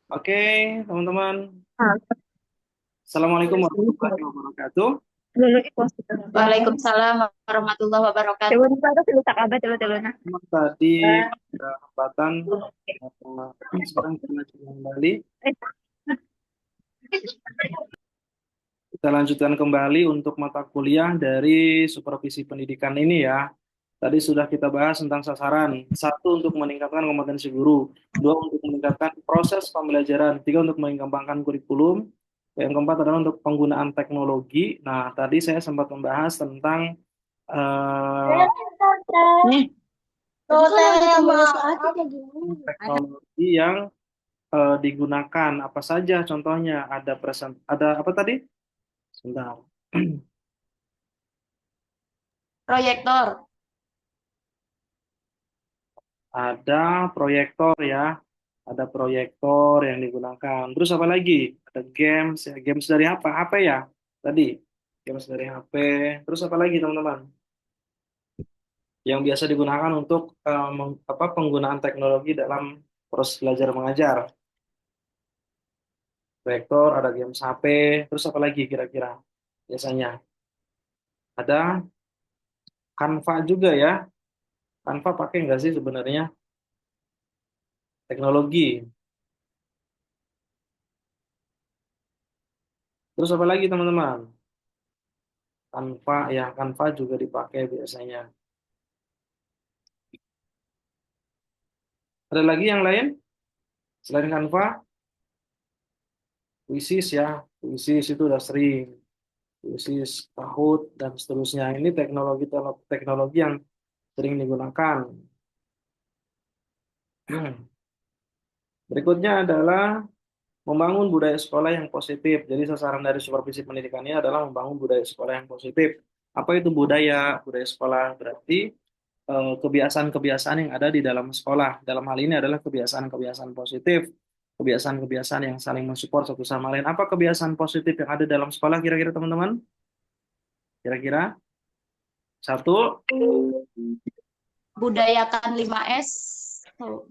Oke, teman-teman. Ah, Assalamualaikum warahmatullahi wabarakatuh. Waalaikumsalam warahmatullahi wabarakatuh. Coba buka tuh tak kabar coba nah. Tadi ada hambatan, sekarang kita lanjutkan kembali. Kita lanjutkan kembali untuk mata kuliah dari supervisi pendidikan ini ya. Tadi sudah kita bahas tentang sasaran. Satu, untuk meningkatkan kompetensi guru. Dua, untuk meningkatkan proses pembelajaran. Tiga, untuk mengembangkan kurikulum. Yang keempat adalah untuk penggunaan teknologi. Nah, tadi saya sempat membahas tentang eh, Nih, teknologi yang digunakan. Apa saja contohnya? Ada apa tadi? Sebentar. proyektor. Ada proyektor ya, ada proyektor yang digunakan. Terus apa lagi? Ada games ya, games dari apa? HP ya tadi, games dari HP. Terus apa lagi teman-teman? Yang biasa digunakan untuk penggunaan teknologi dalam proses belajar mengajar. Proyektor, ada games HP. Terus apa lagi kira-kira? Biasanya ada Canva juga ya. Canva pakai nggak sih sebenarnya teknologi? Terus apa lagi teman-teman? Canva ya, Canva juga dipakai biasanya. Ada lagi yang lain selain Canva? Quizzes ya, Quizzes itu udah sering. Quizzes, Kahoot, dan seterusnya. Ini teknologi yang sering digunakan. Berikutnya adalah membangun budaya sekolah yang positif. Jadi sasaran dari supervisi pendidikan ini adalah membangun budaya sekolah yang positif. Apa itu budaya? Budaya sekolah berarti kebiasaan-kebiasaan yang ada di dalam sekolah. Dalam hal ini adalah kebiasaan-kebiasaan positif, kebiasaan-kebiasaan yang saling mensupport satu sama lain. Apa kebiasaan positif yang ada dalam sekolah kira-kira teman-teman? Kira-kira satu, Budayakan 5S. Tuh.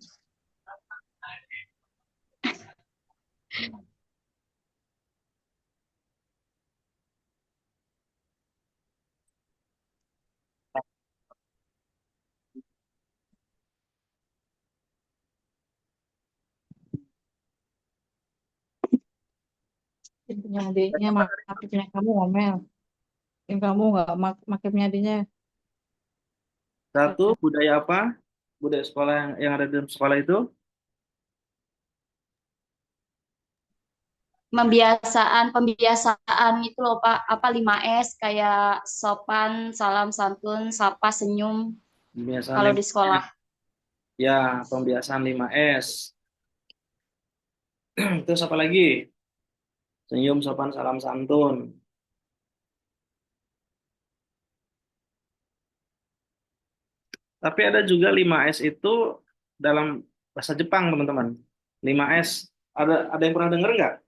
Punya adiknya makanya kamu ngomel. Yang kamu nggak makanya adiknya. satu budaya apa? Budaya sekolah yang ada di dalam sekolah itu Pembiasaan itu loh Pak, apa 5S kayak sopan, salam santun, sapa, senyum pembiasaan kalau di 5S. sekolah. Ya, pembiasaan 5S. Terus apa lagi? Senyum, sopan, salam, santun. Tapi ada juga 5S itu dalam bahasa Jepang, teman-teman. 5S. Ada yang pernah dengar nggak?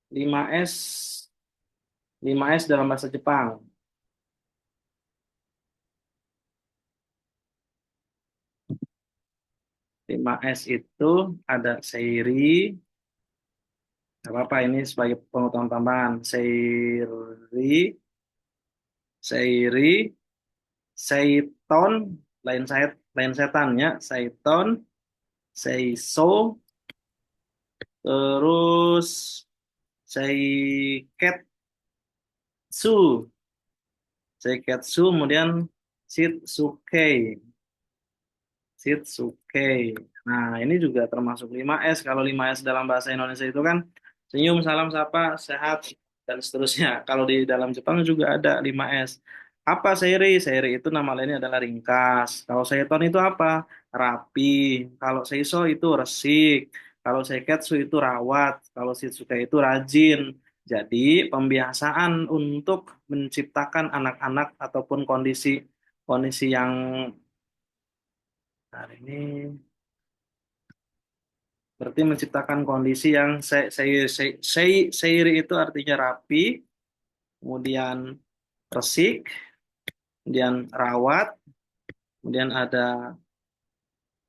5S. 5S dalam bahasa Jepang. 5S itu ada seiri, nggak apa-apa ini sebagai pengetahuan tambahan. Seiri, seiton, lain setannya, seiton, seiso, terus seiketsu, seiketsu, kemudian shitsuke, shitsuke. Nah, ini juga termasuk 5S. Kalau 5S dalam bahasa Indonesia itu kan senyum, salam, sapa, sehat, dan seterusnya. Kalau di dalam Jepang juga ada 5S. Apa seiri? Seiri itu nama lainnya adalah ringkas. Kalau seiton itu apa? Rapi. Kalau seiso itu resik. Kalau seiketsu itu rawat. Kalau shitsuke itu rajin. Jadi, pembiasaan untuk menciptakan anak-anak ataupun kondisi kondisi yang hari ini berarti menciptakan kondisi yang seiri itu artinya rapi, kemudian resik, kemudian rawat, kemudian ada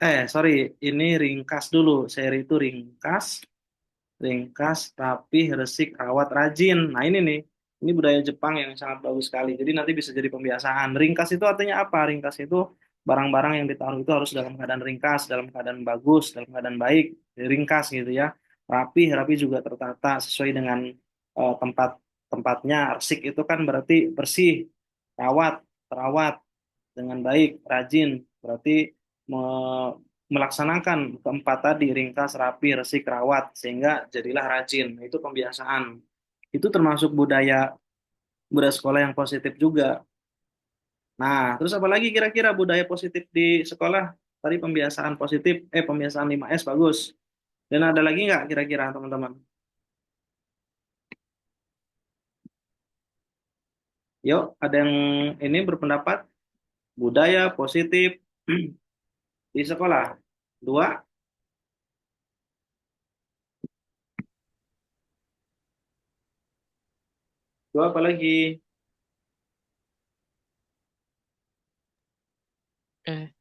Sorry, ini ringkas dulu. Seri itu ringkas, ringkas, rapih, resik, rawat, rajin. Nah ini nih, ini budaya Jepang yang sangat bagus sekali. Jadi nanti bisa jadi pembiasaan. Ringkas itu artinya apa? Ringkas itu barang-barang yang ditaruh itu harus dalam keadaan ringkas, dalam keadaan bagus, dalam keadaan baik, ringkas gitu ya. Rapih, rapih juga tertata sesuai dengan tempat tempatnya. Resik itu kan berarti bersih, rawat, terawat dengan baik, rajin, berarti me- melaksanakan keempat tadi, ringkas, rapi, resik, rawat, sehingga jadilah rajin. Nah, itu pembiasaan. Itu termasuk budaya budaya sekolah yang positif juga. Nah, terus apa lagi kira-kira budaya positif di sekolah? Tadi pembiasaan positif, pembiasaan 5S bagus. Dan ada lagi nggak kira-kira teman-teman? Yuk, ada yang ini berpendapat budaya positif di sekolah. Dua, dua apa lagi? Eh,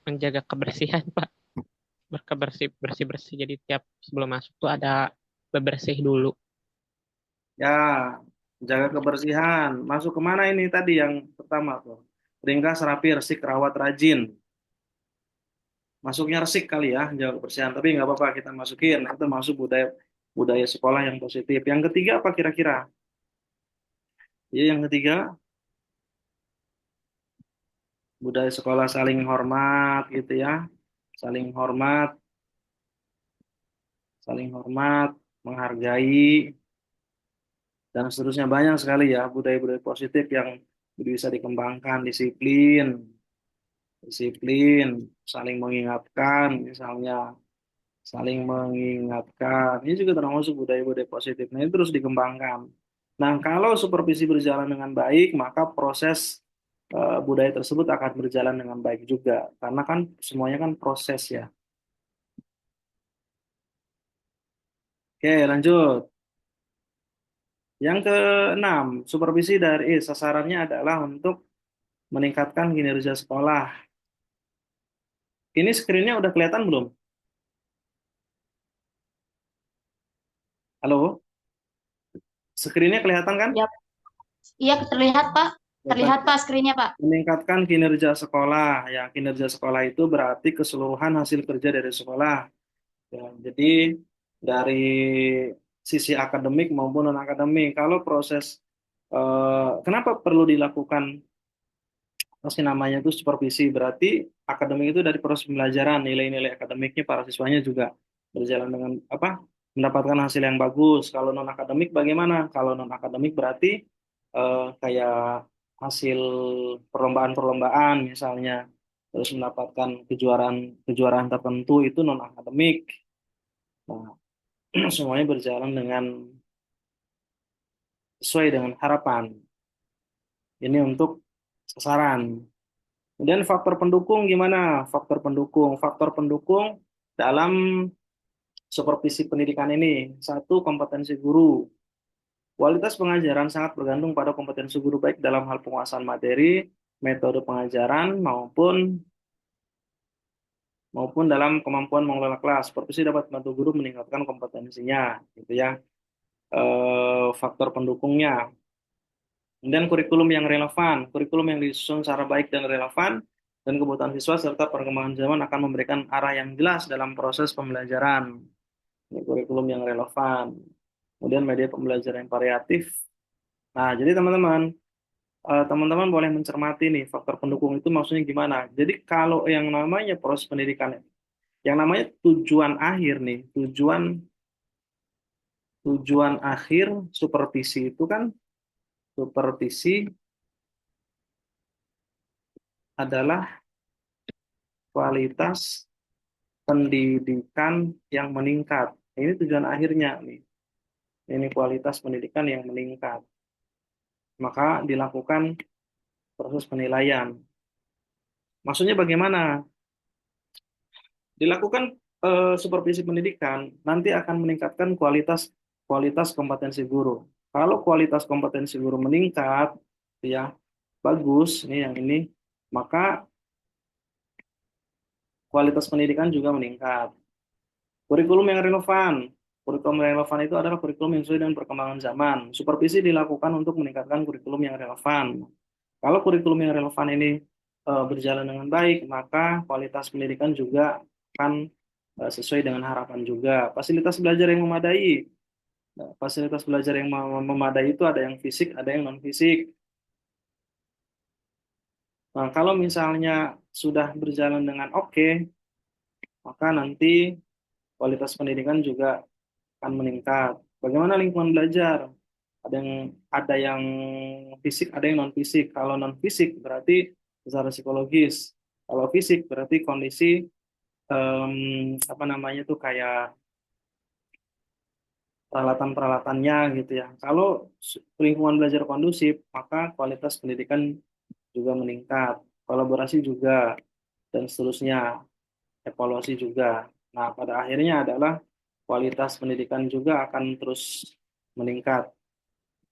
menjaga kebersihan, Pak. Berkebersih, bersih-bersih. Jadi tiap sebelum masuk tuh ada bebersih dulu. Ya, jaga kebersihan. Masuk kemana ini tadi yang pertama tuh? Ringkas, rapi, resik, rawat, rajin. Masuknya resik kali ya, jaga kebersihan. Tapi nggak apa-apa kita masukin. Itu masuk budaya budaya sekolah yang positif. Yang ketiga apa kira-kira? Ya, yang ketiga budaya sekolah saling hormat gitu ya. Saling hormat, menghargai, dan seterusnya banyak sekali ya budaya-budaya positif yang bisa dikembangkan. Disiplin, saling mengingatkan, misalnya saling mengingatkan. Ini juga termasuk budaya-budaya positif. Nah, ini terus dikembangkan. Nah, kalau supervisi berjalan dengan baik, maka proses budaya tersebut akan berjalan dengan baik juga. Karena kan semuanya kan proses ya. Oke, lanjut. Yang keenam, supervisi dari sasarannya adalah untuk meningkatkan kinerja sekolah. Ini screen-nya udah kelihatan belum? Halo? Screen-nya kelihatan kan? Ya, iya terlihat Pak. Kelihatan. Terlihat Pak skrinnya Pak. Meningkatkan kinerja sekolah. Ya, kinerja sekolah itu berarti keseluruhan hasil kerja dari sekolah. Ya, jadi dari sisi akademik maupun non akademik. Kalau proses kenapa perlu dilakukan pasti namanya itu supervisi, berarti akademik itu dari proses pembelajaran, nilai-nilai akademiknya para siswanya juga berjalan dengan apa? Mendapatkan hasil yang bagus. Kalau non akademik bagaimana? Kalau non akademik berarti kayak hasil perlombaan-perlombaan misalnya, terus mendapatkan kejuaraan tertentu itu non akademik. Nah, semuanya berjalan dengan sesuai dengan harapan. Ini untuk sasaran. Kemudian faktor pendukung gimana? Faktor pendukung dalam supervisi pendidikan ini. Satu, kompetensi guru. Kualitas pengajaran sangat bergantung pada kompetensi guru baik dalam hal penguasaan materi, metode pengajaran maupun dalam kemampuan mengelola kelas. Supervisi dapat membantu guru meningkatkan kompetensinya, gitu ya. Faktor pendukungnya. Kemudian kurikulum yang relevan. Kurikulum yang disusun secara baik dan relevan dan kebutuhan siswa serta perkembangan zaman akan memberikan arah yang jelas dalam proses pembelajaran. Ini kurikulum yang relevan. Kemudian media pembelajaran yang variatif. Nah, jadi teman-teman boleh mencermati nih faktor pendukung itu maksudnya gimana. Jadi kalau yang namanya proses pendidikan, yang namanya tujuan akhir nih, tujuan akhir supervisi itu kan supervisi adalah kualitas pendidikan yang meningkat. Ini tujuan akhirnya nih. Ini kualitas pendidikan yang meningkat. Maka dilakukan proses penilaian. Maksudnya bagaimana? Dilakukan supervisi pendidikan nanti akan meningkatkan kualitas kualitas kompetensi guru. Kalau kualitas kompetensi guru meningkat, ya bagus, ini yang ini, maka kualitas pendidikan juga meningkat. Kurikulum yang relevan. Kurikulum yang relevan itu adalah kurikulum yang sesuai dengan perkembangan zaman. Supervisi dilakukan untuk meningkatkan kurikulum yang relevan. Kalau kurikulum yang relevan ini berjalan dengan baik, maka kualitas pendidikan juga akan sesuai dengan harapan juga. Fasilitas belajar yang memadai. Nah, fasilitas belajar yang memadai itu ada yang fisik, ada yang non fisik. Nah, kalau misalnya sudah berjalan dengan oke, maka nanti kualitas pendidikan juga akan meningkat. Bagaimana lingkungan belajar? Ada yang fisik, ada yang non fisik. Kalau non fisik berarti secara psikologis. Kalau fisik berarti kondisi apa namanya tuh kayak peralatan-peralatannya gitu ya. Kalau lingkungan belajar kondusif, maka kualitas pendidikan juga meningkat, kolaborasi juga, dan seterusnya, evaluasi juga. Nah, pada akhirnya adalah kualitas pendidikan juga akan terus meningkat.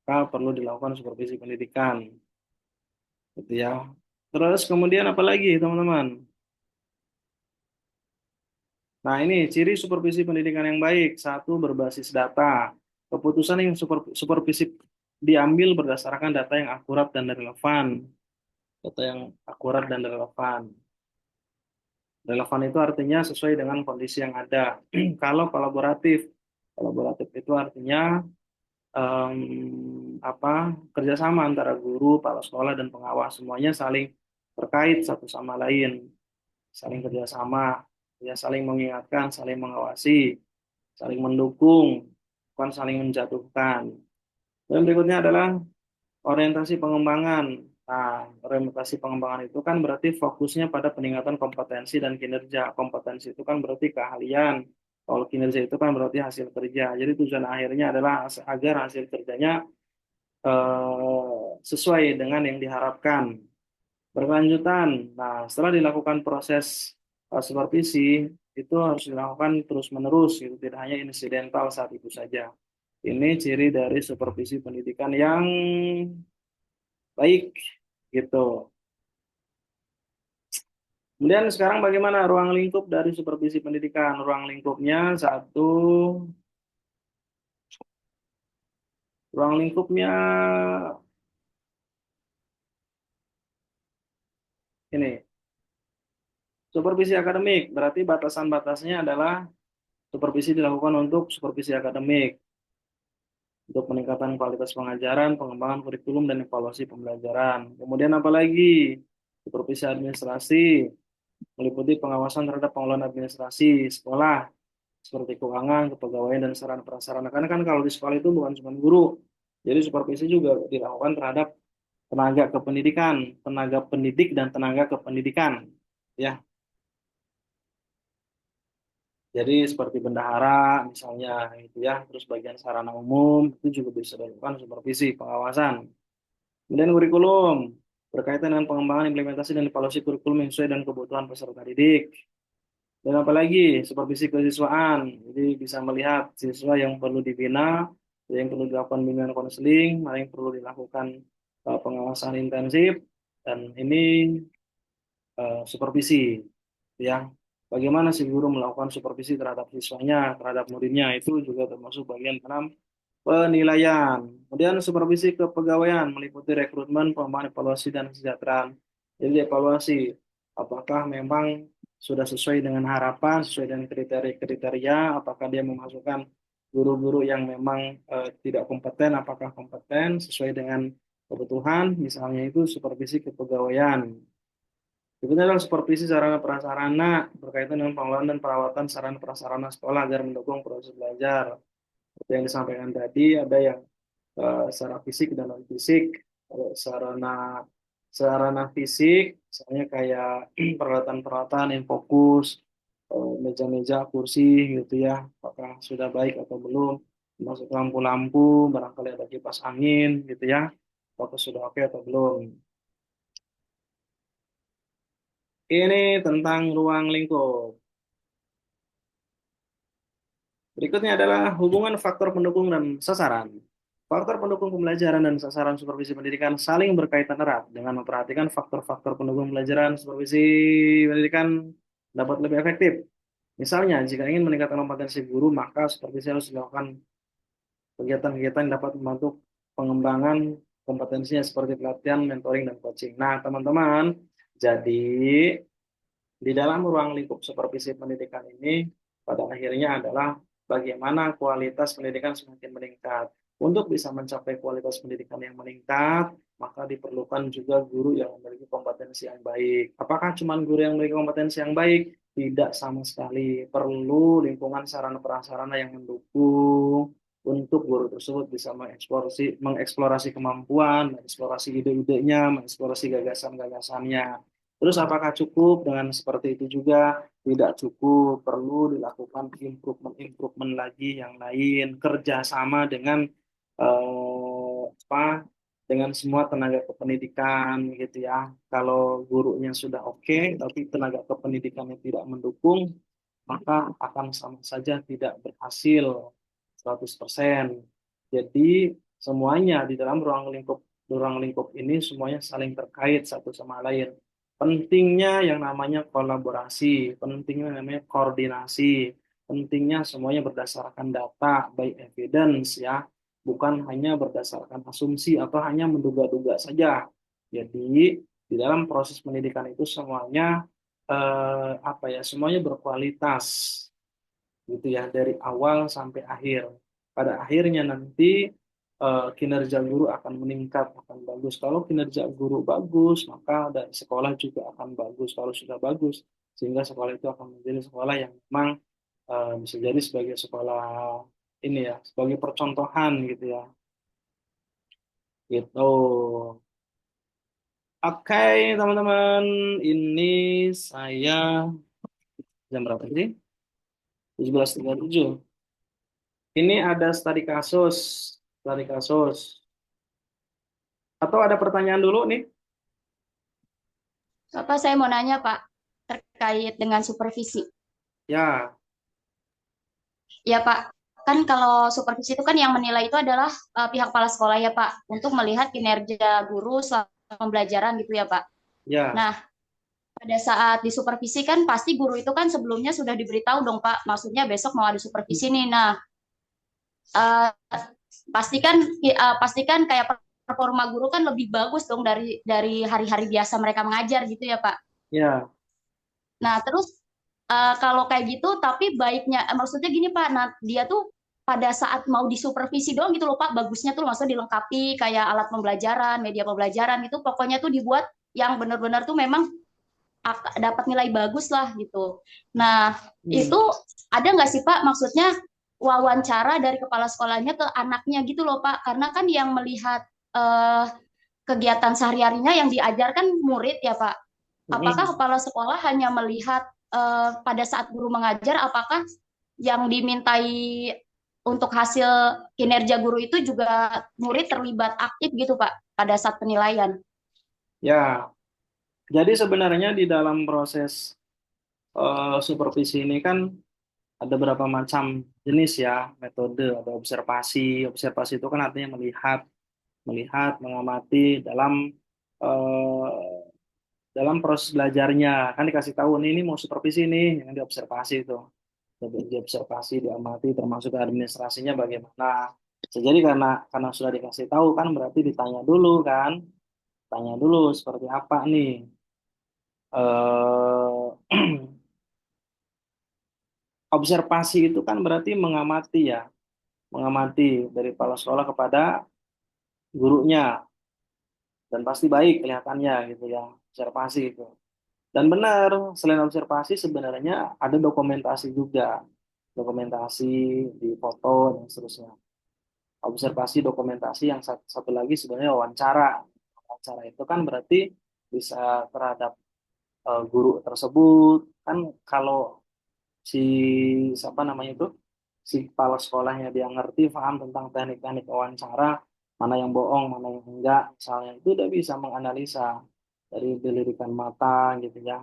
Maka perlu dilakukan supervisi pendidikan, gitu ya. Terus kemudian apa lagi, teman-teman? Nah, ini ciri supervisi pendidikan yang baik. Satu, berbasis data. Keputusan yang supervisi diambil berdasarkan data yang akurat dan relevan. Data yang akurat dan relevan. Relevan itu artinya sesuai dengan kondisi yang ada. Kalau kolaboratif, kolaboratif itu artinya kerjasama antara guru, kepala sekolah, dan pengawas. Semuanya saling terkait satu sama lain, saling kerjasama, ya saling mengingatkan, saling mengawasi, saling mendukung, bukan saling menjatuhkan. Dan berikutnya adalah orientasi pengembangan. Nah, orientasi pengembangan itu kan berarti fokusnya pada peningkatan kompetensi dan kinerja. Kompetensi itu kan berarti keahlian. Kalau kinerja itu kan berarti hasil kerja. Jadi tujuan akhirnya adalah agar hasil kerjanya sesuai dengan yang diharapkan. Berkelanjutan. Nah, setelah dilakukan proses supervisi, itu harus dilakukan terus-menerus, gitu. Tidak hanya insidental saat itu saja. Ini ciri dari supervisi pendidikan yang baik, gitu. Kemudian sekarang bagaimana ruang lingkup dari supervisi pendidikan? Ruang lingkupnya satu, ruang lingkupnya ini, supervisi akademik. Berarti batasan-batasnya adalah supervisi dilakukan untuk supervisi akademik, untuk peningkatan kualitas pengajaran, pengembangan kurikulum, dan evaluasi pembelajaran. Kemudian apa lagi? Supervisi administrasi, meliputi pengawasan terhadap pengelolaan administrasi sekolah, seperti keuangan, kepegawaian, dan sarana prasarana. Karena kan kalau di sekolah itu bukan cuma guru, jadi supervisi juga dilakukan terhadap tenaga kependidikan, tenaga pendidik, dan tenaga kependidikan. Ya, jadi seperti bendahara misalnya, itu ya. Terus bagian sarana umum itu juga bisa dilakukan supervisi pengawasan. Kemudian kurikulum berkaitan dengan pengembangan implementasi dan evaluasi kurikulum yang sesuai dengan kebutuhan peserta didik. Dan apalagi supervisi kesiswaan, jadi bisa melihat siswa yang perlu dibina, yang perlu dilakukan bimbingan konseling, mana yang perlu dilakukan pengawasan intensif, dan ini supervisi, ya. Bagaimana si guru melakukan supervisi terhadap siswanya, terhadap muridnya, itu juga termasuk bagian dalam penilaian. Kemudian supervisi kepegawaian meliputi rekrutmen, pengembangan evaluasi, dan kesejahteraan. Jadi evaluasi apakah memang sudah sesuai dengan harapan, sesuai dengan kriteria-kriteria, apakah dia memasukkan guru-guru yang memang tidak kompeten, apakah kompeten sesuai dengan kebutuhan, misalnya itu supervisi kepegawaian. Berikutnya adalah supervisi sarana prasarana berkaitan dengan pengelolaan dan perawatan sarana prasarana sekolah agar mendukung proses belajar. Seperti yang disampaikan tadi, ada yang secara fisik dan non fisik. Kalau sarana sarana fisik, misalnya kayak peralatan-peralatan yang fokus, meja-meja, kursi, gitu ya, apakah sudah baik atau belum? Masuk lampu-lampu, barangkali ada kipas angin, gitu ya, apakah sudah oke atau belum? Ini tentang ruang lingkup. Berikutnya adalah hubungan faktor pendukung dan sasaran. Faktor pendukung pembelajaran dan sasaran supervisi pendidikan saling berkaitan erat dengan memperhatikan faktor-faktor pendukung pembelajaran supervisi pendidikan dapat lebih efektif. Misalnya, jika ingin meningkatkan kompetensi guru, maka supervisi harus dilakukan kegiatan-kegiatan yang dapat membantu pengembangan kompetensinya seperti pelatihan, mentoring, dan coaching. Nah, teman-teman, jadi di dalam ruang lingkup supervisi pendidikan ini, pada akhirnya adalah bagaimana kualitas pendidikan semakin meningkat. Untuk bisa mencapai kualitas pendidikan yang meningkat, maka diperlukan juga guru yang memiliki kompetensi yang baik. Apakah cuma guru yang memiliki kompetensi yang baik? Tidak sama sekali. Perlu lingkungan sarana prasarana yang mendukung untuk guru tersebut bisa mengeksplorasi kemampuan, mengeksplorasi ide-idenya, mengeksplorasi gagasan-gagasannya. Terus apakah cukup dengan seperti itu juga? Tidak cukup, perlu dilakukan improvement lagi yang lain, kerjasama dengan dengan semua tenaga kependidikan gitu ya. Kalau gurunya sudah oke, tapi tenaga kependidikannya tidak mendukung, maka akan sama saja tidak berhasil 100%. Jadi semuanya di dalam ruang lingkup ini semuanya saling terkait satu sama lain. Pentingnya yang namanya kolaborasi, pentingnya yang namanya koordinasi, pentingnya semuanya berdasarkan data by evidence ya, bukan hanya berdasarkan asumsi atau hanya menduga-duga saja. Jadi di dalam proses pendidikan itu semuanya semuanya berkualitas gitu ya dari awal sampai akhir. Pada akhirnya nanti kinerja guru akan meningkat, akan bagus. Kalau kinerja guru bagus, maka dari sekolah juga akan bagus. Kalau sudah bagus, sehingga sekolah itu akan menjadi sekolah yang memang bisa jadi sebagai sekolah ini ya, sebagai percontohan gitu ya. Gitu. Oke, teman-teman, ini saya jam berapa sih? 17.37. Ini ada studi kasus, studi kasus. Atau ada pertanyaan dulu nih? Bapak, saya mau nanya, Pak, terkait dengan supervisi. Ya, Ya, Pak. Kan kalau supervisi itu kan yang menilai itu adalah pihak kepala sekolah ya, Pak, untuk melihat kinerja guru selama pembelajaran gitu ya, Pak. ya, Nah, pada saat disupervisi kan pasti guru itu kan sebelumnya sudah diberitahu dong, Pak. Maksudnya besok mau ada supervisi nih. Nah, eh, pastikan kayak performa guru kan lebih bagus dong dari hari-hari biasa mereka mengajar gitu ya, Pak. ya, Nah, terus kalau kayak gitu, tapi baiknya, maksudnya gini Pak, nah dia tuh pada saat mau disupervisi doang gitu loh Pak, bagusnya tuh maksudnya dilengkapi kayak alat pembelajaran, media pembelajaran gitu, pokoknya tuh dibuat yang benar-benar tuh memang dapat nilai bagus lah gitu. Nah, hmm, itu ada nggak sih Pak, maksudnya wawancara dari kepala sekolahnya ke anaknya gitu loh Pak, karena kan yang melihat eh, kegiatan sehari-harinya yang diajarkan murid ya Pak. Apakah hmm. kepala sekolah hanya melihat pada saat guru mengajar, apakah yang dimintai untuk hasil kinerja guru itu juga murid terlibat aktif gitu Pak pada saat penilaian? Ya. Jadi sebenarnya di dalam proses supervisi ini kan ada berapa macam jenis ya metode. Ada observasi. Observasi itu kan artinya melihat, mengamati dalam proses belajarnya. Kan dikasih tahu nih ini mau supervisi nih, yang diobservasi itu. Jadi diobservasi, diamati, termasuk administrasinya bagaimana. Jadi karena sudah dikasih tahu kan berarti ditanya dulu kan, tanya dulu seperti apa nih. eh Observasi itu kan berarti mengamati ya, mengamati dari kepala sekolah kepada gurunya dan pasti baik kelihatannya gitu ya, observasi itu. Dan benar, selain observasi sebenarnya ada dokumentasi juga, dokumentasi di foto dan seterusnya. Observasi, dokumentasi, yang satu lagi sebenarnya wawancara. Wawancara itu kan berarti bisa terhadap guru tersebut kan, kalau si siapa namanya itu, si kepala sekolahnya dia ngerti paham tentang teknik-teknik wawancara, mana yang bohong mana yang enggak misalnya, itu udah bisa menganalisa dari lirikan mata gitu ya.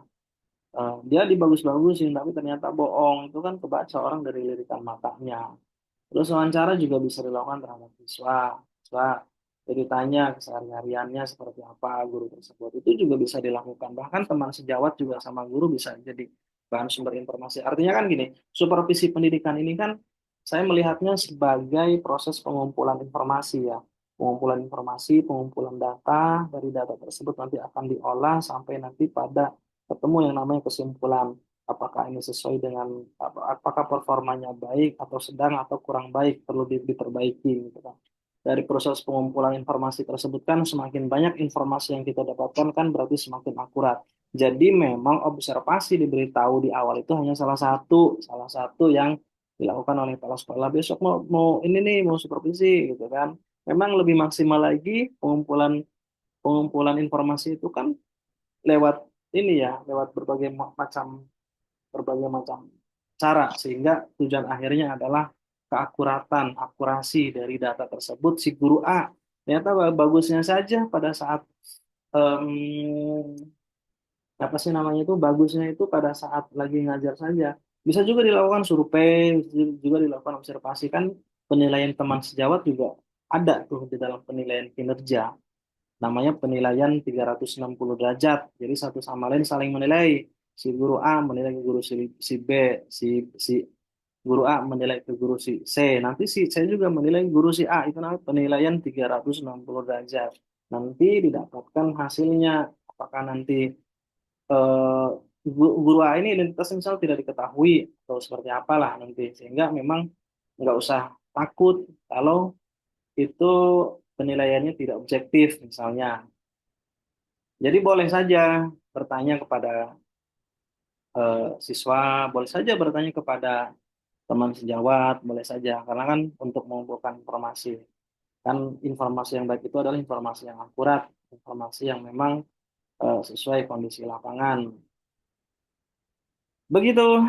Dia dibagus-bagusin tapi ternyata bohong, itu kan kebaca orang dari lirikan matanya. Terus wawancara juga bisa dilakukan terhadap siswa. siswa. Jadi tanya kesehariannya seperti apa guru tersebut. Itu juga bisa dilakukan. Bahkan teman sejawat juga sama guru bisa jadi bahan sumber informasi. Artinya kan gini, supervisi pendidikan ini kan saya melihatnya sebagai proses pengumpulan informasi ya. Pengumpulan informasi, pengumpulan data, dari data tersebut nanti akan diolah sampai nanti pada ketemu yang namanya kesimpulan. Apakah ini sesuai dengan apakah performanya baik atau sedang atau kurang baik, perlu diperbaiki gitu kan. Dari proses pengumpulan informasi tersebut kan semakin banyak informasi yang kita dapatkan kan berarti semakin akurat. Jadi memang observasi diberitahu di awal itu hanya salah satu yang dilakukan oleh kepala sekolah. Besok mau ini nih mau supervisi gitu kan. Memang lebih maksimal lagi pengumpulan pengumpulan informasi itu kan lewat ini ya, lewat berbagai macam cara sehingga tujuan akhirnya adalah keakuratan, akurasi dari data tersebut si guru A. Ternyata bagusnya saja pada saat apa sih namanya itu bagusnya itu pada saat lagi ngajar saja. Bisa juga dilakukan survei, juga dilakukan observasi kan penilaian teman sejawat juga ada tuh di dalam penilaian kinerja. Namanya penilaian 360 derajat. Jadi satu sama lain saling menilai. Si guru A menilai ke guru si B, si guru A menilai ke guru si C. Nanti si C juga menilai guru si A. Itu namanya penilaian 360 derajat. Nanti didapatkan hasilnya. Apakah nanti eh, guru A ini identitasnya misal tidak diketahui atau seperti apalah nanti. Sehingga memang nggak usah takut kalau itu penilaiannya tidak objektif misalnya. Jadi boleh saja bertanya kepada siswa, boleh saja bertanya kepada teman sejawat, boleh saja. Karena kan untuk mengumpulkan informasi. Kan informasi yang baik itu adalah informasi yang akurat, informasi yang memang sesuai kondisi lapangan. Begitu.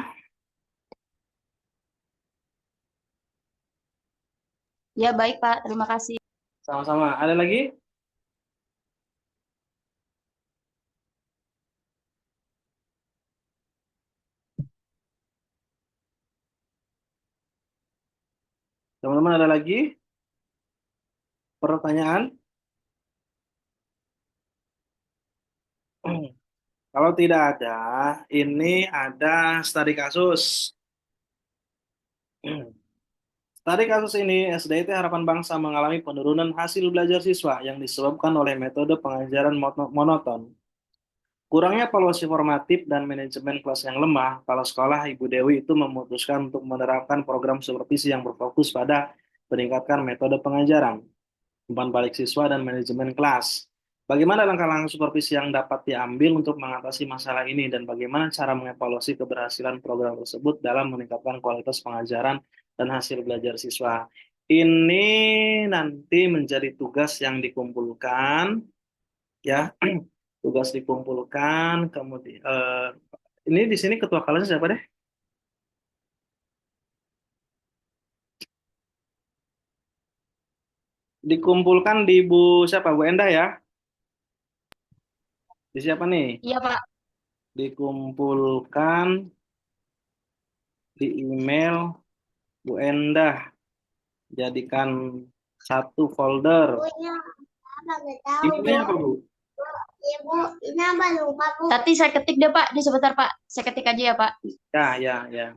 Ya baik Pak, terima kasih. Sama-sama. Ada lagi? Teman-teman ada lagi pertanyaan? Kalau tidak ada, ini ada studi kasus. Tadi kasus ini, SDIT Harapan Bangsa mengalami penurunan hasil belajar siswa yang disebabkan oleh metode pengajaran monoton. Kurangnya evaluasi formatif dan manajemen kelas yang lemah, kepala sekolah Ibu Dewi itu memutuskan untuk menerapkan program supervisi yang berfokus pada peningkatkan metode pengajaran, umpan balik siswa, dan manajemen kelas. Bagaimana langkah-langkah supervisi yang dapat diambil untuk mengatasi masalah ini dan bagaimana cara mengevaluasi keberhasilan program tersebut dalam meningkatkan kualitas pengajaran dan hasil belajar siswa. Ini nanti menjadi tugas yang dikumpulkan, ya, tugas dikumpulkan, kemudian ini di sini ketua kelasnya siapa deh? Dikumpulkan di Bu siapa? Bu Endah ya? Di siapa nih? Iya Pak. Dikumpulkan di email Bu Endah. Jadikan satu folder. Ibunya apa nggak tahu bu. Emailnya apa Bu? Ibu ini apa lupa bu. Nanti saya ketik deh Pak, ini sebentar Pak. Saya ketik aja ya Pak. Ya, ya, ya.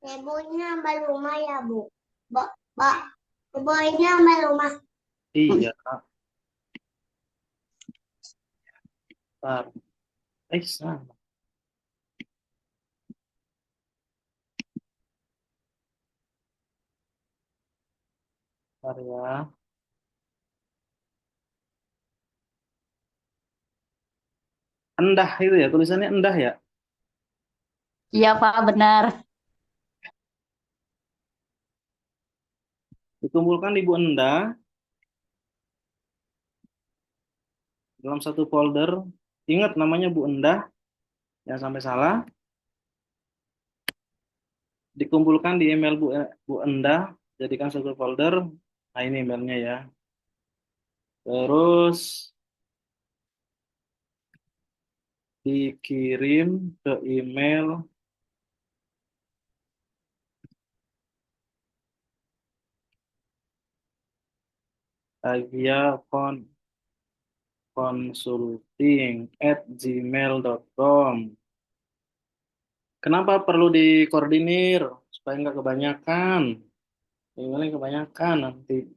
Ibunya apa rumah ya bu. Pak, ibu ini apa rumah. Iya. Bentar. Sama. Bentar ya. Endah itu ya, tulisannya endah ya. Iya Pak, benar. Dikumpulkan di Bu Endah dalam satu folder. Ingat namanya Bu Endah, jangan sampai salah. Dikumpulkan di email Bu Endah, jadikan satu folder. Nah, ini emailnya ya. Terus dikirim ke email Agia consulting@gmail.com. Kenapa perlu dikoordinir? Supaya nggak kebanyakan. Emailnya kebanyakan nanti.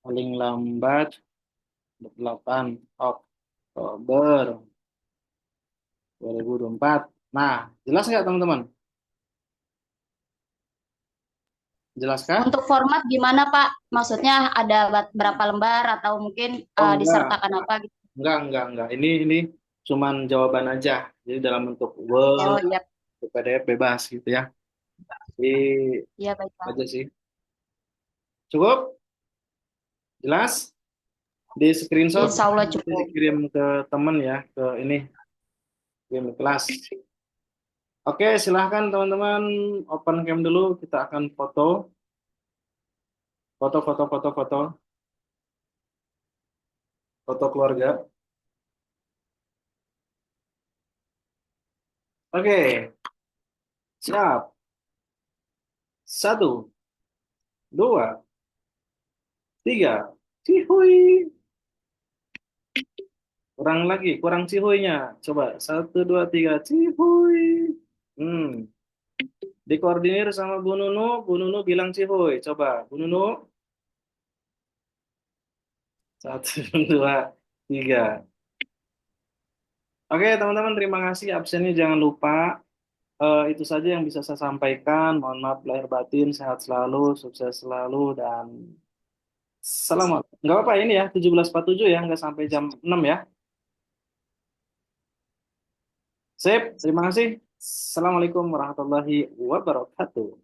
Paling lambat 8 Oktober 2024. Nah, jelas nggak teman-teman? Jelaskah? Untuk format gimana Pak? Maksudnya ada berapa lembar atau mungkin Oh enggak, disertakan apa gitu? enggak. Ini cuman jawaban aja. Jadi dalam bentuk Oh Word, iya, PDF bebas gitu ya. Jadi iya baik Pak. aja sih. Cukup? Jelas? Di screenshot Insya Allah nanti cukup. dikirim ke teman ya, ke ini, kirim ke kelas. Oke, silahkan teman-teman open cam dulu. Kita akan foto, foto keluarga. Oke, siap. 1, 2, 3. Cihuy. Kurang lagi, kurang cihuynya. Coba 1, 2, 3. Cihuy. Hmm. Dikoordinir sama Bu Nunu. Bu Nunu bilang cihuy. Coba, Bu Nunu. 1, 2, 3. Oke, teman-teman, terima kasih absennya. Jangan lupa. Itu saja yang bisa saya sampaikan. Mohon maaf lahir batin. Sehat selalu, sukses selalu, dan salam. Nggak apa-apa ini ya, 17.47 ya. Nggak sampai jam 6 ya. Sip, terima kasih. Assalamualaikum warahmatullahi wabarakatuh.